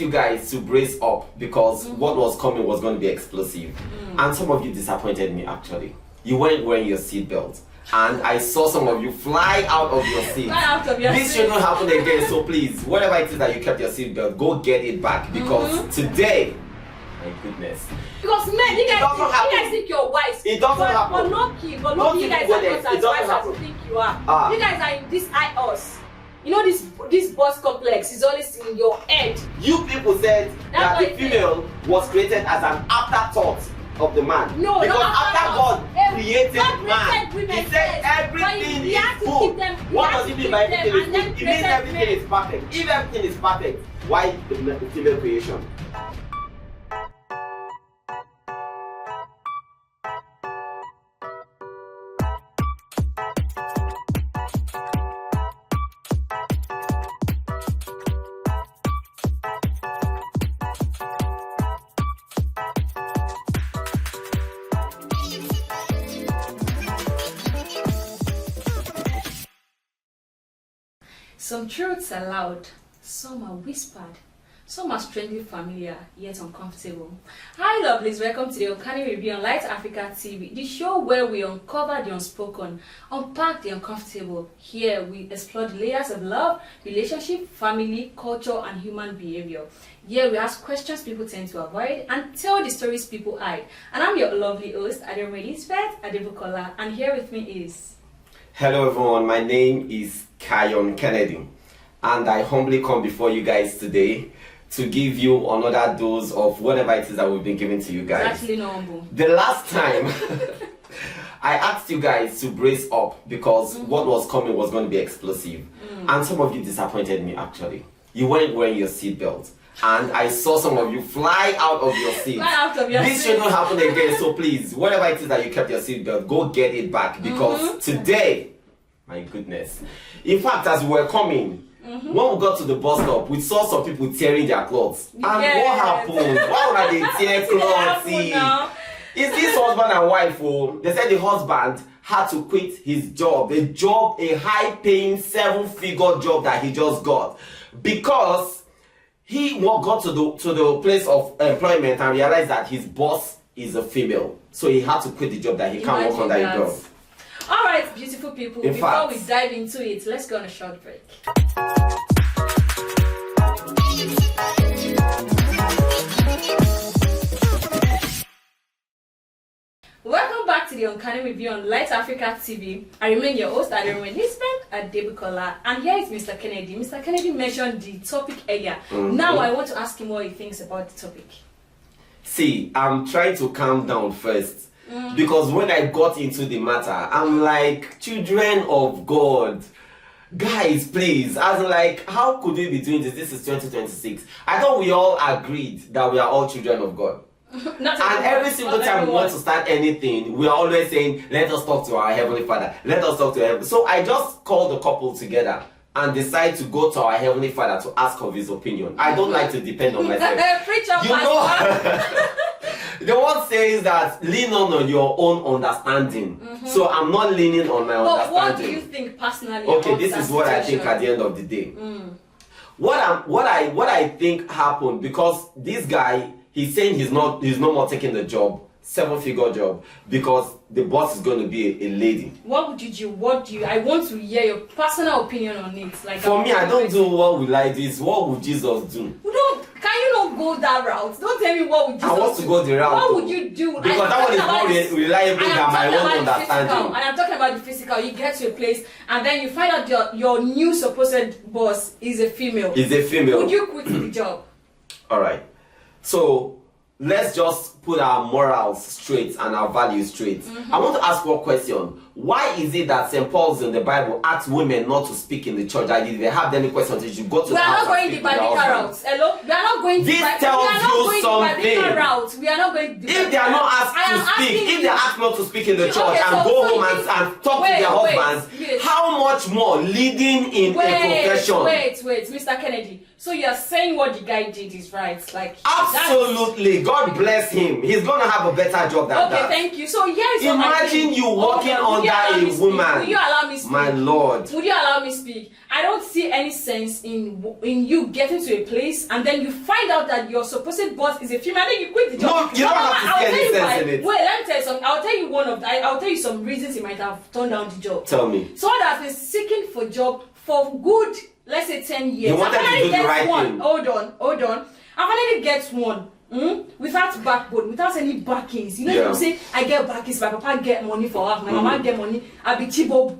asked you guys to brace up because what was coming was going to be explosive. And some of you disappointed me actually. You weren't wearing your seatbelt. And I saw some of you fly out of your seat. This should not happen again. So please, whatever it is that you kept your seatbelt, go get it back because today, my goodness. Because men, you guys think you're wise. It doesn't happen. But no, you guys are not as wise as you think you are. You guys are in this us. You know this boss complex is always in your head. You people said that the female was created as an afterthought of the man. No, because not after God created man, women he said everything is good. What does it mean by everything is good? It means everything is perfect. If everything is perfect, why the female creation? Some truths are loud, some are whispered, some are strangely familiar, yet uncomfortable. Hi lovelies, welcome to the Uncanny Review on Light Africa TV, the show where we uncover the unspoken, unpack the uncomfortable. Here we explore the layers of love, relationship, family, culture, and human behavior. Here we ask questions people tend to avoid and tell the stories people hide. And I'm your lovely host, Aderounmu Elizabeth Adebukola, and here with me is... Hello everyone, my name is Kayon Kennedy, and I humbly come before you guys today to give you another dose of whatever it is that we've been giving to you guys. It's actually not humble. The last time I asked you guys to brace up because what was coming was going to be explosive. And some of you disappointed me actually. You weren't wearing your seatbelt. And I saw some of you fly out of your seat. This should not happen again. So please, whatever it is that you kept your seatbelt, go get it back because today, my goodness. In fact, as we were coming, when we got to the bus stop, we saw some people tearing their clothes. And what happened? Why would they tear clothes? Is this husband and wife? Oh, they said the husband had to quit his job, a high-paying 7-figure job that he just got, because he got to the place of employment and realized that his boss is a female, so he had to quit the job that he can't work on that job. All right, beautiful people, before we dive into it, let's go on a short break. Welcome back to the Uncanny Review on Light Africa TV. I remain your host, Aderounmu Elizabeth Adebukola, and here is Mr. Kennedy. Mr. Kennedy mentioned the topic earlier. Now I want to ask him what he thinks about the topic. See, I'm trying to calm down first. Because when I got into the matter, I'm like, children of God, guys, please. I was like, how could we be doing this? This is 2026. I thought we all agreed that we are all children of God. And every single time we want to start anything, we are always saying, let us talk to our Heavenly Father. Let us talk to Heaven. So I just called the couple together and decide to go to our Heavenly Father to ask of his opinion. I don't like to depend on myself. You know, the word says that lean on your own understanding. So I'm not leaning on my understanding. But what do you think personally? Okay, this is what I think at the end of the day. What I think happened, because this guy, he's saying he's no more taking the job, 7-figure job, because the boss is going to be a lady. What would you do? I want to hear your personal opinion on it. Like, for me, I don't do what will I do. What would Jesus do? Can you not go that route? Don't tell me what would Jesus do. I want to go the route. What would you do? Because that one is more reliable than my own understanding. And I'm talking about the physical. You get to a place and then you find out your new supposed boss is a female. Would you quit the job? Alright. So let's just put our morals straight and our values straight. I want to ask one question. Why is it that St. Paul's in the Bible asks women not to speak in the church? If they have any questions, they should go to the house. We are not going the biblical route. Hello? We are not going this tells you something. Route. We are not going if they are not asked to speak, if they are asked not to speak in the church and go home and talk to their husbands, how much more leading in a profession? Wait, Mr. Kennedy. So you're saying what the guy did is right? Like, absolutely. God bless him. He's gonna have a better job than that. Okay, thank you. So yes, imagine you walking under under a woman. Will you allow me speak? My lord. Would you allow me speak? I don't see any sense in you getting to a place and then you find out that your supposed boss is a female and then you quit the job. No, you don't have to see any sense in it. Wait, let me tell you something. I'll tell you some reasons he might have turned down the job. Tell me. Someone that has been seeking for job for good, let's say 10 years. He wanted to do the right thing. Hold on. I finally get one. Without backbone, without any backings. You know, you say, I get backings, my papa get money for her, my mama get money, I be chibol,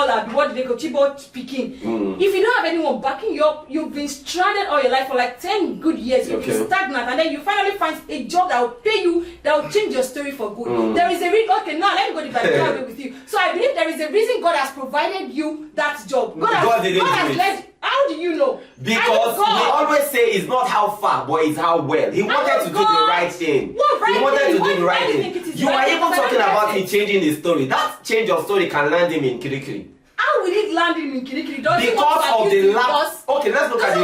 I be what they call chibol speaking. If you don't have anyone backing you up, you've been stranded all your life for like 10 good years, you've been stagnant, and then you finally find a job that will pay you, that will change your story for good. There is a reason, okay, now let me go to the with you. So I believe there is a reason God has provided you that job. God has led. How do you know? Because we always say it's not how far, but it's how well. He wanted to do the right thing. He wanted to do the right thing. You are even talking about him changing his story. That change of story can land him in Kirikiri. How will it land him in Kirikiri? Because of the lack. Okay, let's look at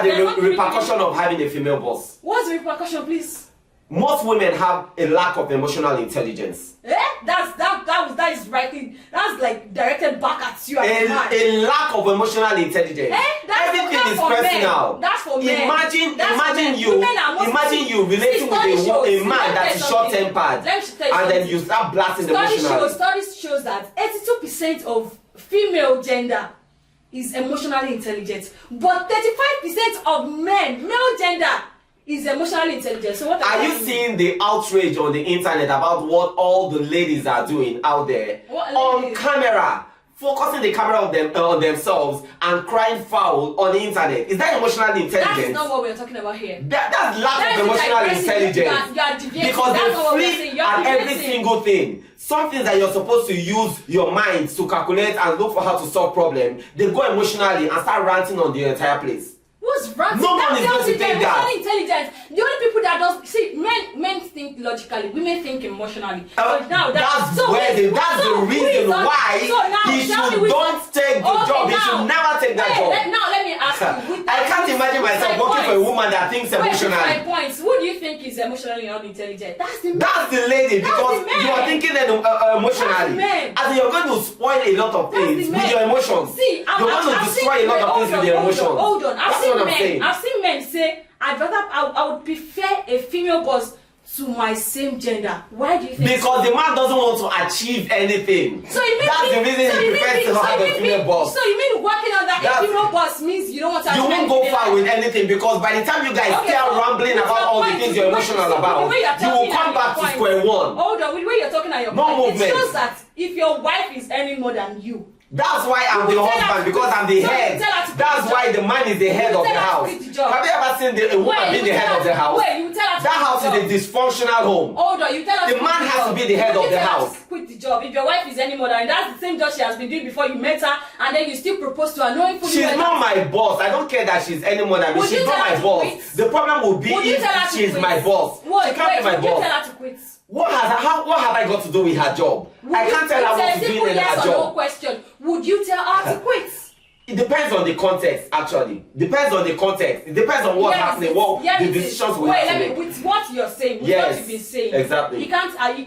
the repercussion of having a female boss. What's the repercussion, please? Most women have a lack of emotional intelligence. That is rightly. That's like directed back at you. A lack of emotional intelligence. Everything is personal. That's for men. Imagine you relating with a man that is short-tempered, and then you start blasting emotionally. Studies shows that 82% of female gender is emotionally intelligent, but 35% of male gender is emotionally intelligent. So what are you seeing the outrage on the internet about what all the ladies are doing out there on camera, focusing the camera on themselves and crying foul on the internet? Is that emotional intelligence? That's not what we're talking about here. That's lack of emotional intelligence. Because they flip at every single thing. Something that you're supposed to use your mind to calculate and look for how to solve problem, they go emotionally and start ranting on the entire place. What's ranting? No one is going to take that. Intelligence. The only people that don't see men think logically, women think emotionally. That's the reason why he don't take the job. He should never take that job. Now let me ask you. I can't imagine myself working for a woman that thinks emotionally. My points. Who do you think is emotionally not intelligent? That's the lady, because you are thinking emotionally. As you're going to spoil a lot of things with your emotions. You're going to destroy a lot of things with your emotions. Hold on. I've seen men say, I would prefer a female boss to my same gender. Why do you think? Because the man doesn't want to achieve anything. So that's the reason he prefers to have a female boss. So you mean working on that female boss means you don't want to achieve anything? You won't go far with anything, because by the time you guys start rambling about all the things you're emotional about, you will come back to square one. Hold on, with the way you're talking at your point, movement. It shows that if your wife is earning more than you, that's why I'm the husband, because I'm the head. That's why the man is the head of the house. Have you ever seen a woman being the head of the house? That house is a dysfunctional home. Hold on, you tell her the man has to be the head of the house. Quit the job. If your wife is any more than that's the same job she has been doing before you met her, and then you still propose to her knowing fully. She's not my boss. I don't care that she's any more than me. She's not my boss. The problem will be if she's my boss. She can't be my boss. Would you tell her to quit? What have I got to do with her job? I can't tell her what to do in her job. No question. Would you tell her to quit? It depends on the context, actually. Depends on the context. It depends on what's happening, what the decisions we have to make. With what you're saying, with what you've been saying. Exactly. You can't,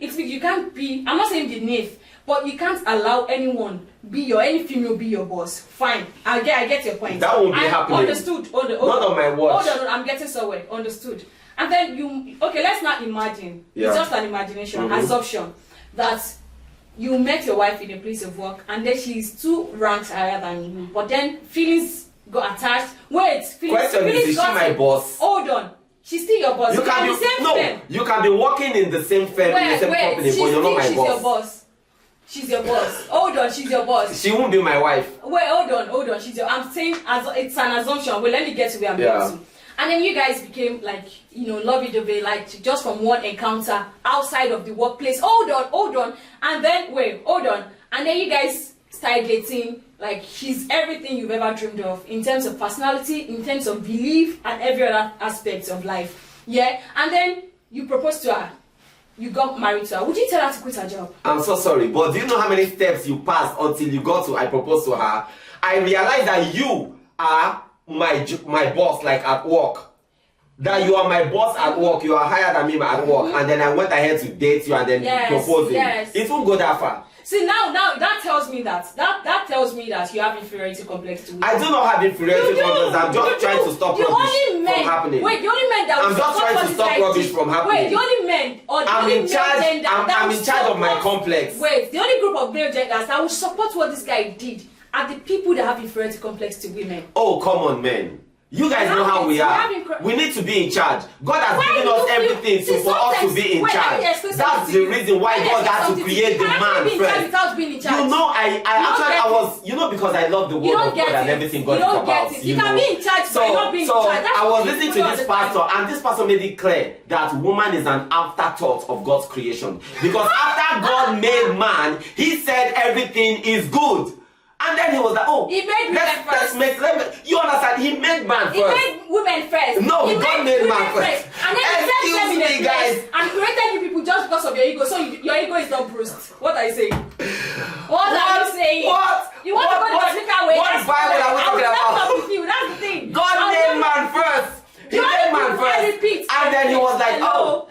you can't be, I'm not saying the knave, but you can't allow anyone any female be your boss. Fine. I get your point. That won't be happening. Understood. Not on my watch. Hold on, I'm getting somewhere. Understood. And then let's not imagine. It's just an imagination, assumption that you met your wife in a place of work and then she's 2 ranks higher than you, but then feelings got attached. Question is she my boss? Hold on. She's still your boss. You can be the same firm. You can be working in the same firm, in the same company, but you're not my boss. She's your boss. Hold on, she's your boss. She won't be my wife. Wait, hold on. I'm saying it's an assumption. Well, let me get to where I'm going to. And then you guys became lovey-dovey, like just from one encounter outside of the workplace. Hold on. And then, hold on. And then you guys started dating, like she's everything you've ever dreamed of in terms of personality, in terms of belief, and every other aspect of life. Yeah? And then you proposed to her. You got married to her. Would you tell her to quit her job? I'm so sorry, but do you know how many steps you passed until you got to I proposed to her? I realized that you are my boss, like at work. that you are my boss at work, you are higher than me at work, and then I went ahead to date you and then proposing. It won't go that far. See, now that tells me that you have inferiority complex to women. I do not have inferiority complex. I'm just trying to stop rubbish from happening. Wait, the only men that I'm just trying to stop rubbish from happening. Wait, the only men or the only male gender I'm in charge of my complex. Wait, the only group of male genders that will support what this guy did are the people that have inferiority complex to women. Oh, come on, men. You guys know how we are. We need to be in charge. God has given us everything for us to be in charge. That's the reason why God had to create the man first. You know, I was, because I love the word of God and everything God is about. You can be in charge, but not be in charge. I was listening to this pastor, and this pastor made it clear that woman is an afterthought of God's creation. Because after God made man, he said everything is good. And then he was like, oh, he made women first. You understand? He made man first. He made women first. No, God made man first. And then he set them in a place and created you people just because of your ego. So your ego is not bruised. What are you saying? What are you saying? What? You want to go the biblical way? What Bible are we talking about? That's the thing. God made man first. He made man first, and then he was like, "Oh,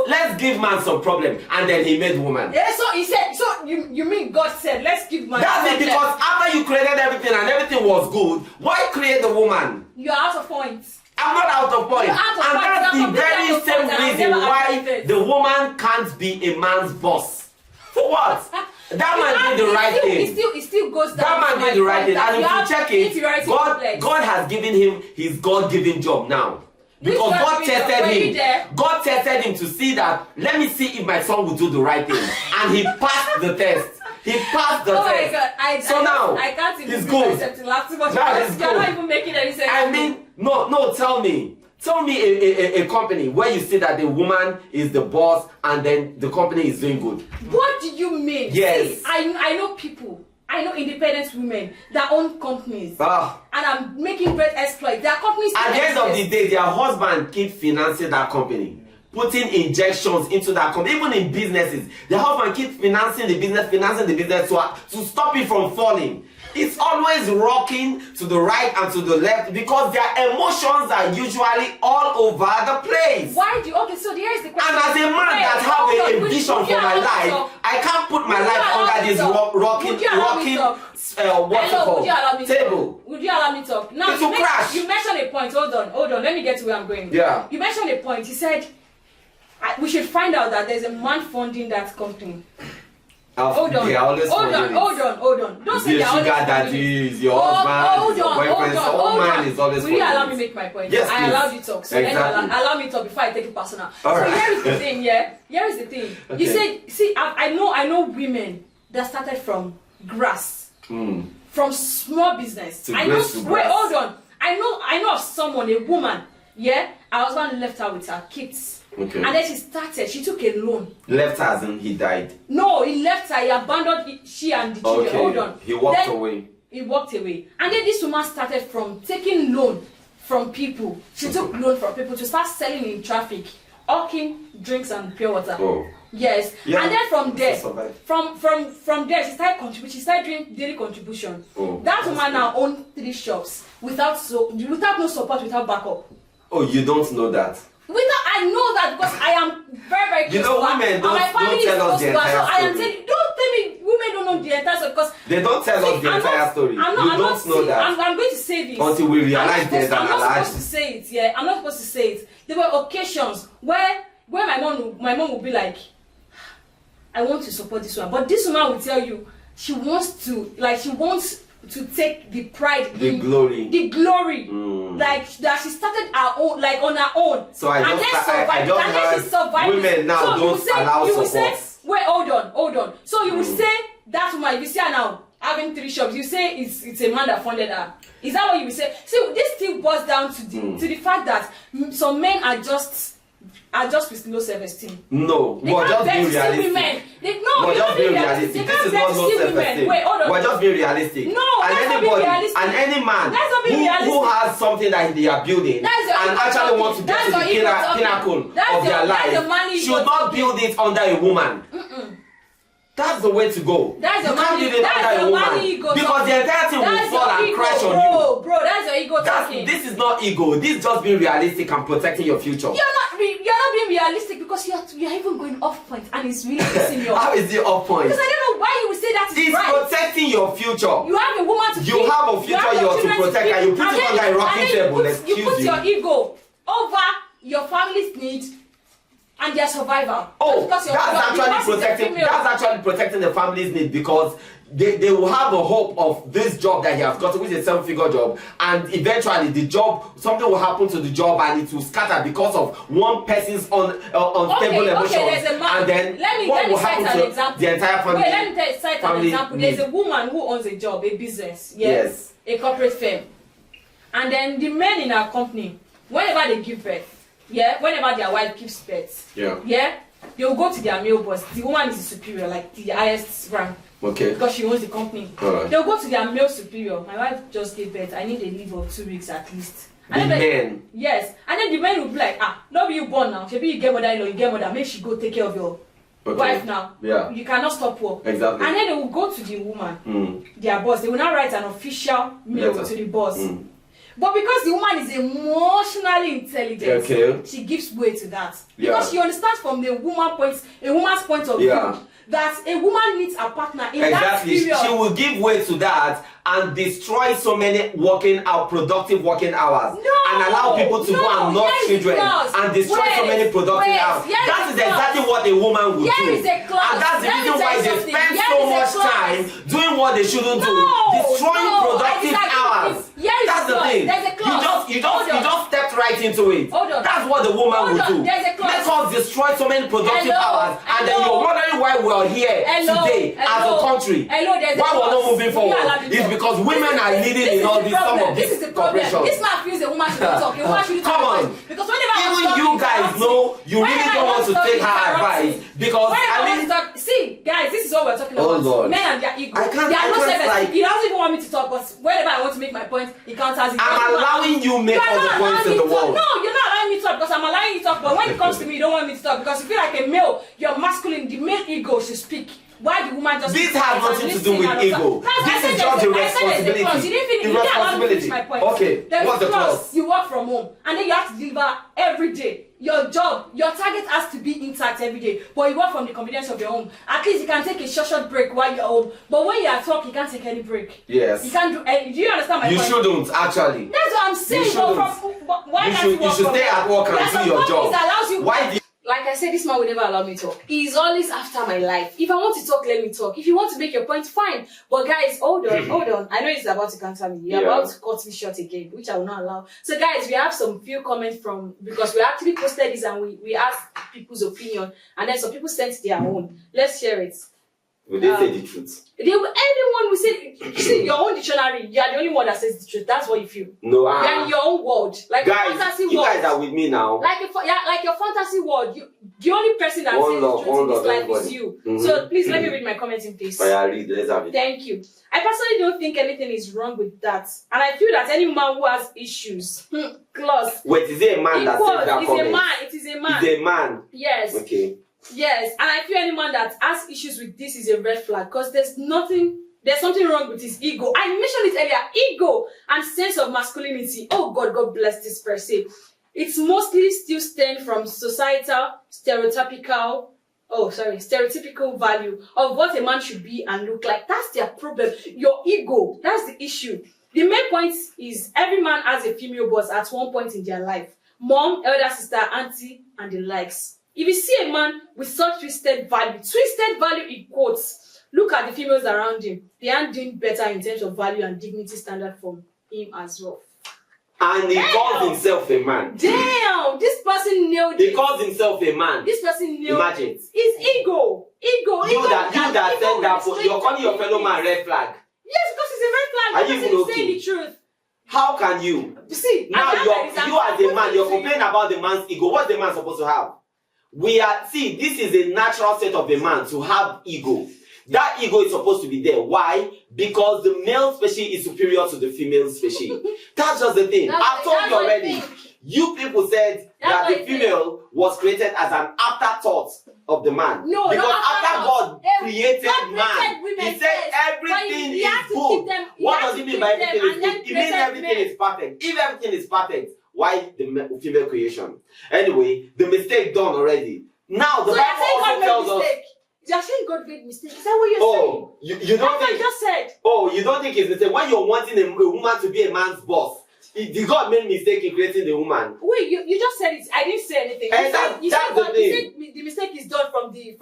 let's give man some problem," and then he made woman. Yeah, so he said, so you mean God said, "Let's give man." That's it, because after you created everything and everything was good, why create the woman? You are out of points. I'm not out of point, and that's the very same reason why the woman can't be a man's boss. For what? That man did the right thing. It still goes down. That man did the right thing, and if you check it, God has given him his God-given job now. Because God tested him to see that, let me see if my son will do the right thing. And he passed the test. He passed the test. My God. I can't even he's good. Now he's good. You're not even making any sense. I mean, no, tell me a company where you see that the woman is the boss and then the company is doing good. What do you mean? Yes. See, I know people. I know independent women that own companies, and I'm making great exploits. Their companies. At the end of the day, their husband keep financing that company, putting injections into that company. Even in businesses, their husband keep financing the business to stop it from falling. It's always rocking to the right and to the left because their emotions are usually all over the place. Why do you? Okay, so here is the question. And as a man that have a vision for my life, I can't put my life under this rocking table. Would you allow me to talk? Now you mentioned a point. Hold on. Let me get to where I'm going. Yeah. You mentioned a point. You said we should find out that there's a man funding that company. Hold on. Don't say your sugar daddy is your husband, your boyfriend. All man is always. Will you allow me make my point? Yes, I allowed you to talk. So exactly. then allow me to talk before I take it personal. All right. Here is the thing. Yeah. Here is the thing. Okay. You said, see, I know women that started from grass, from small business. Wait, hold on. I know of someone, a woman. Yeah, her husband left her with her kids. Okay. And then she took a loan. Left her as in he died? No, he left her, he abandoned she and the children. Okay. Hold on. He walked away. He walked away. And then this woman started from taking loan from people. She took loan from people to start selling in traffic, hawking drinks and pure water. Oh. Yes. Yeah. And then from there, from there she started contributing. She started doing daily contribution. Oh, that woman now owns 3 shops without no support, without backup. Oh, you don't know that? I know that because I am very, very close. You know, women don't tell us the entire story. I am telling, don't tell me women don't know the entire story because they don't tell us the entire story. You don't know that. I'm going to say this until we realize there's an I'm not alliance. supposed to say it. Yeah, I'm not supposed to say it. There were occasions where my mom would be like, I want to support this one, but this woman will tell you she wants to take the pride, the glory, like that she started her own, like on her own. So I don't survive. Women now don't allow support. Wait, hold on. So you will say that woman, if you see her now having 3 shops, you say it's a man that funded her. Is that what you will say? See, this still boils down to the fact that some men are just with low self-esteem. No, we're just being realistic. We're just being realistic. This is not low self-esteem. We're just being realistic. No, and any man who has something that they are building and actually wants to get to the pinnacle of their life should not build it under a woman. That's the way to go. That's you your can't money. leave it That's under your a woman money ego. because the entire thing will fall and crash on you. Bro, that's your ego talking. This is not ego. This is just being realistic and protecting your future. You're not being realistic because you're even going off point and it's really pissing you off. How is it off point? Because I don't know why you would say that is It's right. protecting your future. You have a woman to You feed, have a future you have to protect and you put it under a rocking table. Excuse you put you. your ego over your family's needs and their survival. Oh, Because that's actually protecting the family's need because they will have a hope of this job that he has got, which is a 7-figure job, and eventually the job, something will happen to the job and it will scatter because of one person's unstable emotions. Okay, there's a man. And then let me will cite happen an to example. the entire family? Wait, let me cite an example. There's a woman who owns a job, a business, yes, a corporate firm, and then the men in our company, whenever they give birth, whenever their wife gives birth, they will go to their male boss. The woman is the superior, like the highest rank. Okay. Because she owns the company. Right. They'll go to their male superior. My wife just gave birth. I need a leave of 2 weeks at least. The men. Yes. And then the men will be like, no be you born now. Maybe you get mother-in-law, you get mother. Make she go take care of your wife now. Yeah. You cannot stop work. Exactly. And then they will go to the woman, their boss. They will now write an official mail to the boss. But because the woman is emotionally intelligent, she gives way to that. Because she understands from a woman's point of view that a woman needs a partner in that period. She will give way to that and destroy so many productive working hours. And allow people to go and knock children and destroy so many productive hours. That is exactly what a woman would do. And that's the reason why they spend so much time doing what they shouldn't do. Destroying productive hours. That's the thing. You just stepped right into it. That's what the woman would do. Let us destroy so many productive hours and then you're wondering why we're here today as a country. Why we're not moving forward? It's because women are leading in all these some of these corporations. This man feels a woman should talk. A woman should come on. Because whenever even you guys know you really don't want to take her advice because see guys, this is what we're talking about. Lord. Men and their ego. I can't he doesn't even want me to talk, but whenever I want to make my point, he counters it. I'm allowing you make all the points in the world. No, you're not allowing me to talk because I'm allowing you to talk, but when it comes to me, you don't want me to talk because you feel like a male, you're masculine, the male ego should speak. Why the woman just this has nothing to do with ego. This is just the responsibility. You didn't finish my point. Okay, what's the clause? You work from home and then you have to deliver every day. Your job, your target has to be intact every day, but you work from the convenience of your home. At least you can take a short break while you're home. But when you're at work, you can't take any break. Yes. You can't do any. Do you understand my point? You shouldn't actually. That's what I'm saying. You shouldn't. You should stay at work and do your job. Why? Like I said, this man will never allow me to talk. He's always after my life. If I want to talk, let me talk. If you want to make your point, fine. But guys, hold on. I know it's about to cancel me. You're about to cut me short again, which I will not allow. So guys, we have some few comments because we actually posted this and we asked people's opinion. And then some people sent their own. Let's share it. Will they say the truth? Everyone will say, see, your own dictionary, you are the only one that says the truth. That's what you feel. No, you're in your own world. Like guys, fantasy you world. guys are with me now. Like your fantasy world. The only person that says the truth in this life is you. So please let me read my comments in peace. Let's have it. Thank you. I personally don't think anything is wrong with that. And I feel that any man who has issues, clause. Wait, is it a man that said that comment? It is a man. It's a man. Yes. Okay. Yes, and I feel any man that has issues with this is a red flag because there's something wrong with his ego. I mentioned it earlier, ego and sense of masculinity. Oh God bless this per se. It's mostly still stemmed from societal, stereotypical value of what a man should be and look like. That's their problem. Your ego, that's the issue. The main point is every man has a female boss at one point in their life. Mom, elder sister, auntie, and the likes. If you see a man with such twisted value in quotes, look at the females around him. They aren't doing better in terms of value and dignity standard from him as well. And he calls himself a man. Damn! This person nailed it. He calls himself a man. This person nailed Imagine. it. His ego. You that said that, you're calling your fellow man red flag. Yes, because it's a red flag. Are you even okay? Saying the truth. How can you? See, now you as a man, you're complaining about the man's ego. What's the man supposed to have? This is a natural state of a man to have ego. That ego is supposed to be there. Why? Because the male species is superior to the female species. That's just the thing. I've told you already. You people said that the female was created as an afterthought of the man. No, because not after God created God man, women He said everything is good. What does it mean by everything is good? It means everything is perfect. If everything is perfect, why the female creation? Anyway, the mistake done already. Now the Bible also tells us. You're saying God made mistake. Is that what you're saying? You don't That's think? what I just said. Oh, you don't think it's mistake when you're wanting a woman to be a man's boss? The God made mistake in creating the woman. Wait, you just said it. I didn't say anything. You said the mistake is done from the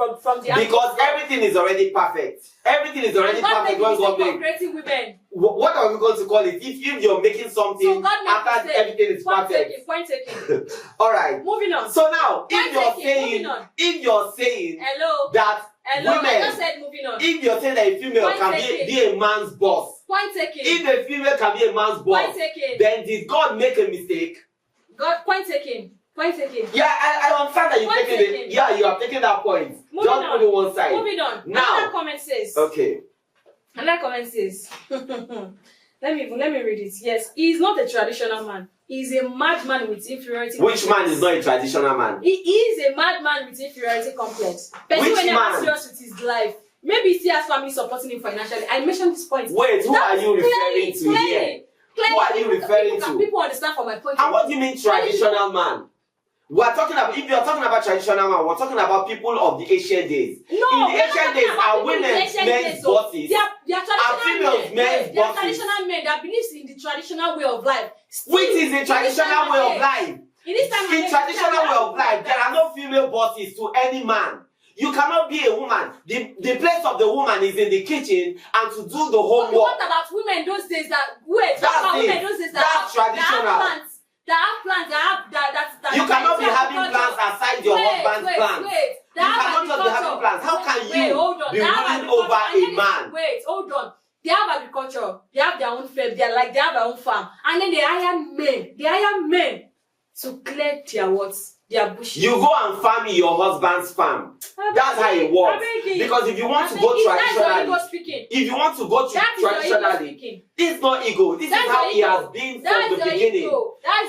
because everything is already perfect. Everything is already perfect when God made creating women. What are we going to call it? If you're making something after everything is perfect. Point taken. All right. Moving on. So now, if you're saying hello that hello, women, I just said moving on. If you're saying that a female can be a man's boss, point taken. If a female can be a man's boss, point taken. Then did God make a mistake? God, point taken. Point taken. Yeah, I understand that you're taking it. Yeah, you are taking that point. Moving Just put it one side. Moving on. Now, another comment says. Okay. Another comment says. let me read it. Yes, he is not a traditional man. He is a madman with inferiority. Which man is not a traditional man? He is a madman with inferiority complex. Person Which man? Serious with his life. Maybe he still has family supporting him financially. I mentioned this point. Wait, who are you referring to here? Who are you referring to? People understand from my point. And what do you mean traditional man? We're talking about, if you're talking about traditional man, we're talking about people of the ancient days. No, in the ancient days, are women men's bosses? They are traditional females men. men's They are bosses? traditional men that believes in the traditional way of life. Which is the traditional way of life? In this time In traditional way of life, there are no female bosses to any man. You cannot be a woman. The place of the woman is in the kitchen and to do the homework. What about women those days that women those days that's traditional. That have plants, that you cannot be having plants aside your husband's plants. You cannot just be having plants. How can you be ruling over a man? Wait, hold on. They have agriculture. They have their own farm. They have their own farm, and then they hire men. They hire men to clear their bushes. You go and farm in your husband's farm. That's how it works. Because if you want to go traditionally, it's not ego. This is how he has been from the beginning.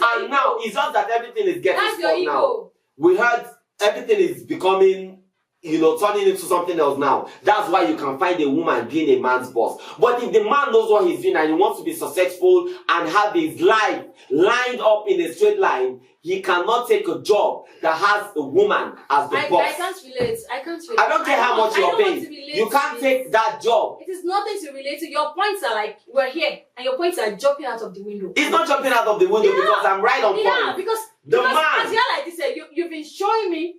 And now it's just that everything is getting stopped now. We heard everything is becoming, turning into something else now. That's why you can find a woman being a man's boss. But if the man knows what he's doing and he wants to be successful and have his life lined up in a straight line, he cannot take a job that has a woman as the boss. I can't relate. I don't care how much you're paying. You can't take that job. It is nothing to relate to. Your points are like, we're here, and your points are jumping out of the window. It's not jumping out of the window because I'm right on point. Yeah, because as you're like this, you've been showing me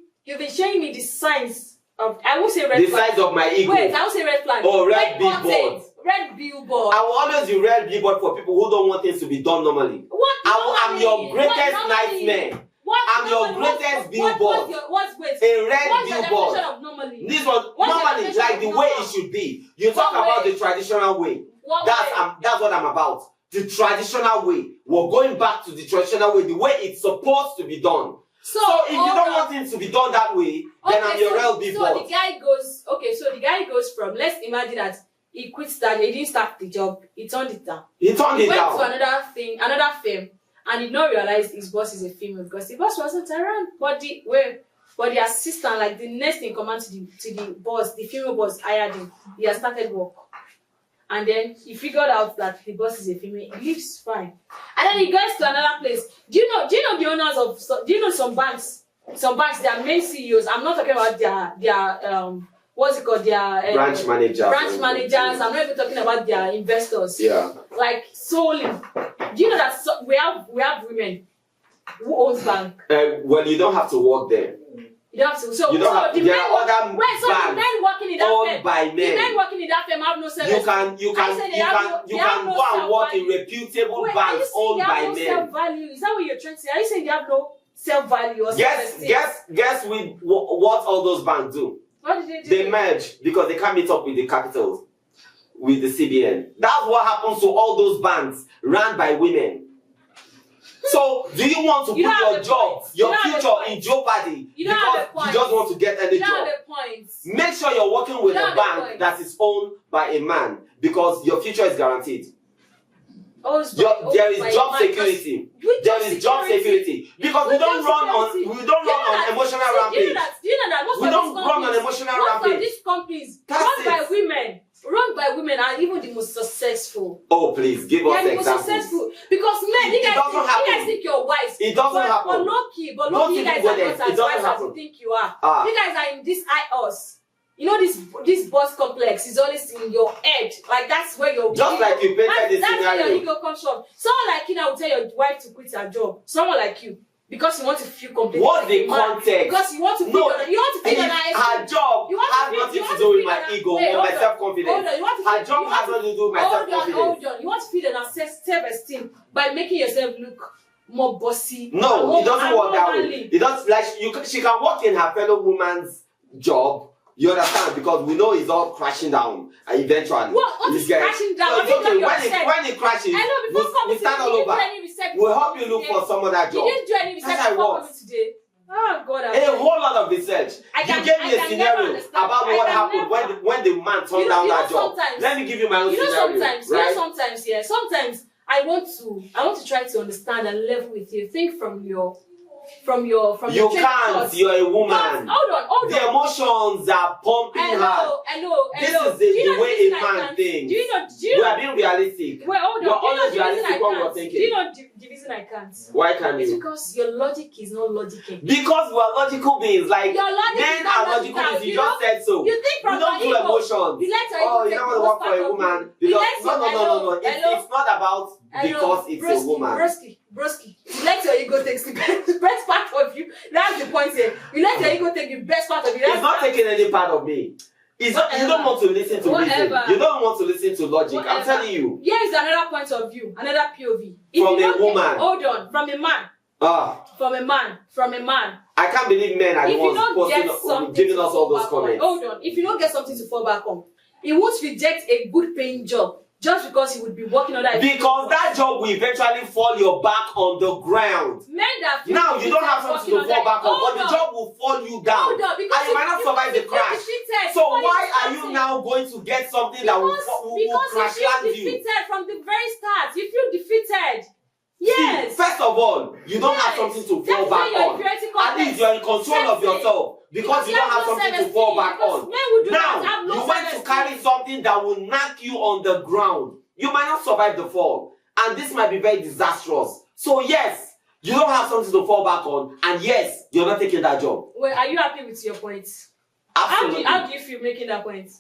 the signs of, I won't say red flag. The size of my ego. Wait, I won't say red flag. Oh, red billboard. Red billboard. I will always use red billboard for people who don't want things to be done normally. I'm your greatest nightmare. I'm your greatest billboard. A red billboard. This was normally like the way it should be. You talk about the traditional way. That's what I'm about. The traditional way. We're going back to the traditional way, the way it's supposed to be done. So if you don't want things to be done that way, then I'm your real billboard. So the guy goes from, let's imagine that he quits that, he didn't start the job, he turned it down. He went to another firm, and did not realize his boss is a female because the boss wasn't around. But the assistant, like the next in command to the boss, the female boss hired him. He has started work. And then he figured out that the boss is a female. He lives fine. And then he goes to another place. Do you know the owners of? Do you know some banks? Some banks, their main CEOs. I'm not talking about their what's it called? Their branch managers. Branch managers. I'm not even talking about their investors. Yeah. Like solely. Do you know that we have women who owns bank? Well, you don't have to work there. You don't have to. So the men working in that owned by men. The men working in that firm have no self-value. You can go and work in reputable banks owned by men. Self-value? Is that what you're trying to say? Are you saying they have no self-value or self-esteem? Guess with what all those banks do? What did they do? They merge because they can't meet up with the capitals, with the CBN. That's what happens to all those banks run by women. So, do you want to put your job, your future in jeopardy because you just want to get any job? Make sure you're working with a bank that is owned by a man because your future is guaranteed. There is job security. There is job security because we don't run on emotional rampage. Do you know that most we of don't these run on emotional rampage. Most of these companies run by women are even the most successful. Oh, please give us examples. Most successful because men, you guys think you're wise. It doesn't happen. But low key, you guys are not as wise as you think you are. You guys are in this us. You know this boss complex is always in your head. Like that's where your just like you painted this scenario. That's where your ego comes from. Someone like you now will tell your wife to quit her job. Someone like you. Because you want to feel complete. What's the context? Because you want to feel her job has nothing to do with my ego or my self-confidence. Her job has nothing to do with my self-confidence. Hold on. You want to feel an self-esteem by making yourself look more bossy. No, it doesn't work that way. It doesn't like she can work in her fellow woman's job. You understand? Because we know it's all crashing down eventually. What is crashing down? So okay. When it crashes, we stand all over. We'll help you look for some other job. You didn't do any research before coming today. Oh God! A whole lot of research. You gave me a scenario about what happened when the man turned down that job. Let me give you my own scenario. Sometimes I want to try to understand and level with you. Think from your you can't. You're a woman. Hold on. The emotions are pumping hello. This is the way a man thinks. We are being realistic. Wait, hold on. We're always realistic what we're thinking. Do you know the reason I can't? Why can't you? It's because your logic is not logical. Because we're logical beings. Like men are logical beings. You just said so. You think from we don't do emotions. You don't want to work for a woman. Because no. It's not about because it's a woman. Broski, you let your ego take the best part of you. That's the point here. You let your ego take the best part of you. It's not taking any part of me. It's not, you don't want to listen to reason. You don't want to listen to logic. I'm telling you. Here is another point of view, another POV. From a woman. Hold on, from a man. From a man. I can't believe men are the ones giving us all those comments. Hold on. If you don't get something to fall back on, he won't reject a good paying job. Just because he would be working on that. Because that job will eventually fall your back on the ground. Men that now you don't have something to fall back on, but the job will fall you down. And you might not survive the crash. So why are you now going to get something that will crash land you? Because you feel defeated from the very start. You feel defeated. Yes. See, first of all, you don't have something to fall back on. At least you're in control of yourself. Because you don't have something to fall back on. Now, you went to carry something that will knock you on the ground. You might not survive the fall. And this might be very disastrous. So yes, you don't have something to fall back on. And yes, you're not taking that job. Well, are you happy with your point? Absolutely. How do you feel making that point?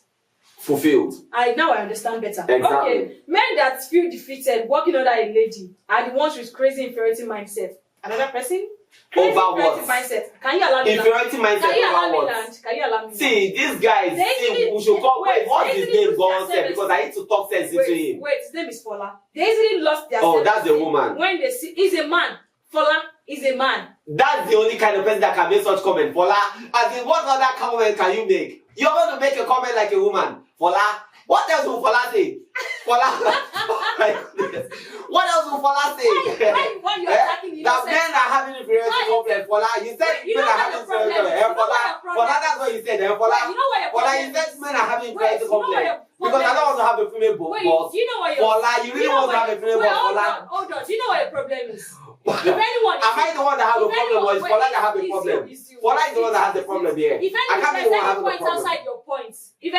Fulfilled. Now I understand better. Exactly. Okay, men that feel defeated working under a lady are the ones with crazy inferiority mindset. Another person? Over what? Mindset. Can you allow me inferiority mindset over what? Can you allow me see, these guys, we should call, what's his name? Go on, because I need to talk sense into him. Wait, his name is Fola. They easily lost their Oh, that's a woman. When they see, he's a man. Fola is a man. That's the only kind of person that can make such comment. Fola, as in what other comment can you make? You're going to make a comment like a woman. Fola, what else will Fola say? Fola, what else will Fola say? Why you attacking that men are having inferiority complex. Fola, you said men are having inferiority complex. Fola, that's what you said. Fola, you said men are having inferiority complex. Because I don't want to have a female boss. Fola, you really want to have a female boss. Fola, hold on. Do you know what your problem is? If anyone, am I the one that has a problem, or is Fola that has a problem? Fola is the one that has the problem here. If I can't be the one having the problem. Outside your points, if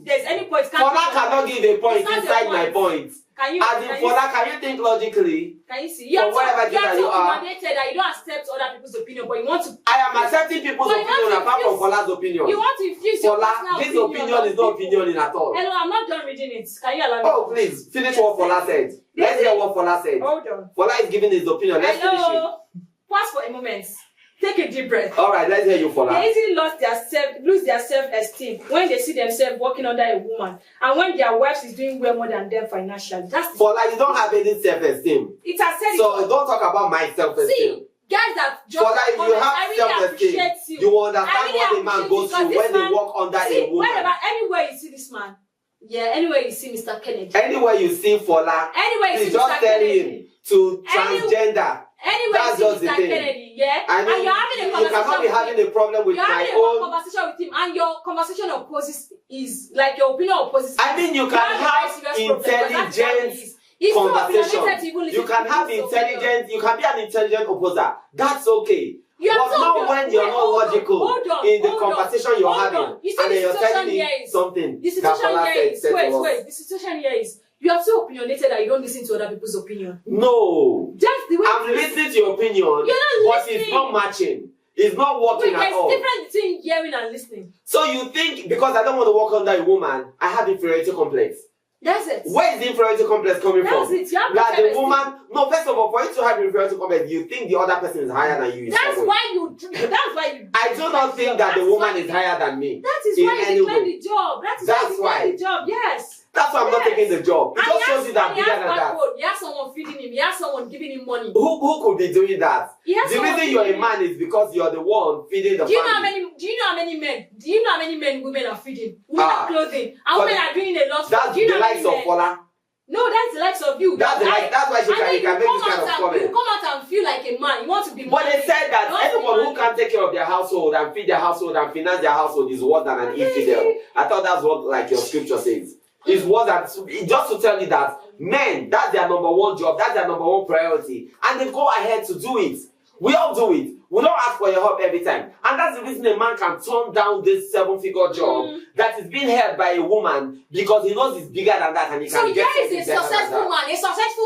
there's any points, Fola cannot give a point inside my point. Can you? Fola, can you think logically? Can you see? You are mandated that you don't accept other people's opinion, but you want to. I am accepting people's opinion apart from Fola's opinion. You want to infuse your Fola, this opinion is not opinion at all. Hello, I'm not done reading it. Can you allow me? Oh, please finish what Fola said. Let's hear what Fola said. Hold on. Fola is giving his opinion. Let's finish it. Pause for a moment. Take a deep breath. All right, let's hear you, Fola. They easily lose their self-esteem when they see themselves working under a woman, and when their wife is doing well more than them financially. That's Fola, you don't have any self-esteem. It has said so don't talk about my self-esteem. See, guys that just Fola, if you have self-esteem, you understand what a man goes through when they work under a woman. Whenever, anywhere you see this man, anywhere you see Mr. Kennedy, anywhere you see Fola, anywhere you see Mr. Kennedy, to transgender. Anyway, that's just the thing. Kennedy, I mean, and you're having a conversation. You cannot be having a problem with my own conversation with him, and your conversation opposes is like your opinion opposes. I mean, you can have intelligence. It's so conversation. opinionated to even listen You can to have people's intelligent, you can be an intelligent opposer. That's okay. You are But so not when you're not logical in the conversation you're having. You see, And then you're telling me something that Fola said to us. wait. The situation here is you are so opinionated that you don't listen to other people's opinion. No. Just the way I'm listening to your opinion, You're not but it's not matching. It's not working at all. There's difference between hearing and listening. So you think because I don't want to work under a woman, I have inferiority complex? That's it. Where is the inferiority complex coming from? That's it. You have That the self-esteem. woman. No, first of all, for you to have inferiority complex, you think the other person is higher than you. That's why you. I do not think that the woman is higher than me. That is in why you any decline way. the job. That's why. The job. Yes. That's why I'm not taking the job. It just shows you that bigger than that. He has someone feeding him. He has someone giving him money. Who could be doing that? He has The someone reason you're feeding a man is because you're the one feeding the Do you know family. how many men? Do you know how many men women are feeding? Women are clothing. And women are doing a lot. That's Do you know the how likes many of men? Fola. No, that's the likes of you. That's why she can make this kind of comment. You come out and feel like a man. You want to be But they said that anyone who can can't take care of their household and feed their household and finance their household is worse than an infidel. I thought that's what like your scripture says. It's worse than just to tell you that men, that's their number one job, that's their number one priority, and they go ahead to do it. We all do it. We don't ask for your help every time. And that's the reason a man can turn down this 7-figure job that is being held by a woman because he knows it's bigger than that and he can get So here is a successful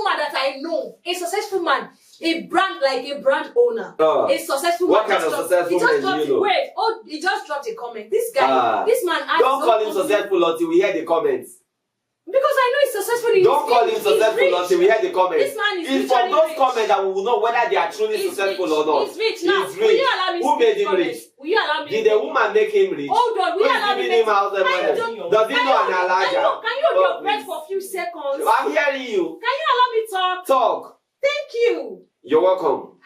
man that I know. A successful man. A brand owner. A successful what man. What kind of successful man do you know? Wait, he just dropped a comment. This guy, this man don't call him successful until we hear the comments. Because I know he's successful. Don't call him successful until we hear the comments. This man is it's from those comments that we will know whether they are truly successful or not. He's rich now. He's Will rich. you allow me Who made him rich? Will you allow me? Did the woman make him rich? Hold on. Will you allow me? Giving him house and money? Does he know an alaja? Can you hold your breath for a few seconds? I'm hearing you. Can you allow me talk? Talk. Thank you. You're welcome.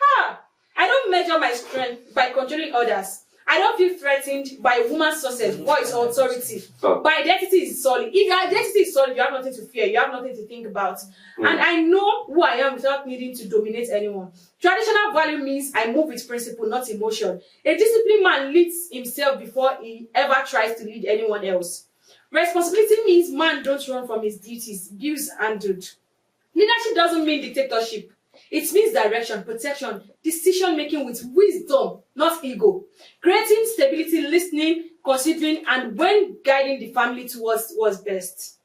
I don't measure my strength by controlling others. I don't feel threatened by a woman's success, voice, or authority. My identity is solid. If your identity is solid, you have nothing to fear. You have nothing to think about. And I know who I am without needing to dominate anyone. Traditional value means I move with principle, not emotion. A disciplined man leads himself before he ever tries to lead anyone else. Responsibility means man don't run from his duties, bills handled. Leadership doesn't mean dictatorship. It means direction, protection, decision-making with wisdom, not ego. Creating stability, listening, considering, and when guiding the family towards what's best.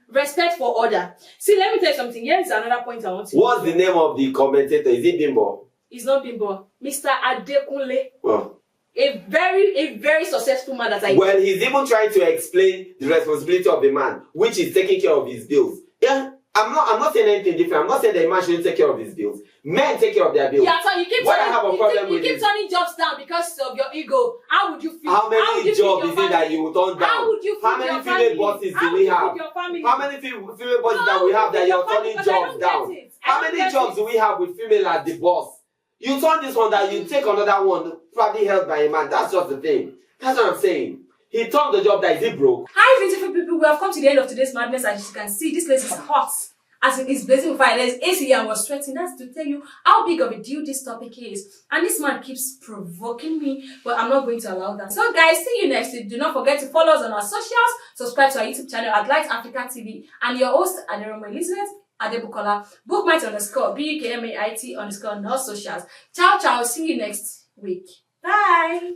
Respect for order. See, let me tell you something. Here is another point I want to What's the name of the commentator? Is it Bimbo? It's not Bimbo. Mr. Adekunle. Oh. A very successful man that I know. Well, he's even trying to explain the responsibility of the man, which is taking care of his bills. Yeah. I'm not saying anything different. I'm not saying that a man shouldn't take care of his bills. Men take care of their bills. Yeah, so you keep turning jobs down because of your ego. How would you feel? How many jobs is it that you will turn down? How would you feel? How many female bosses do we have? How many female bosses that we have that you're turning jobs down? How many jobs do we have with female as the boss? You turn this one down, you take another one, probably held by a man. That's just the thing. That's what I'm saying. He turned the job that is he broke. Hi, beautiful people. We have come to the end of today's madness. As you can see, this place is hot. As it is blazing with fire. There's AC and we're sweating. That's to tell you how big of a deal this topic is. And this man keeps provoking me, but I'm not going to allow that. So guys, see you next week. Do not forget to follow us on our socials. Subscribe to our YouTube channel at Light Africa TV. And your host, Aderoma Elizabeth Adebukola. Bookmate _BUKMAIT _ on all socials. Ciao, ciao. See you next week. Bye.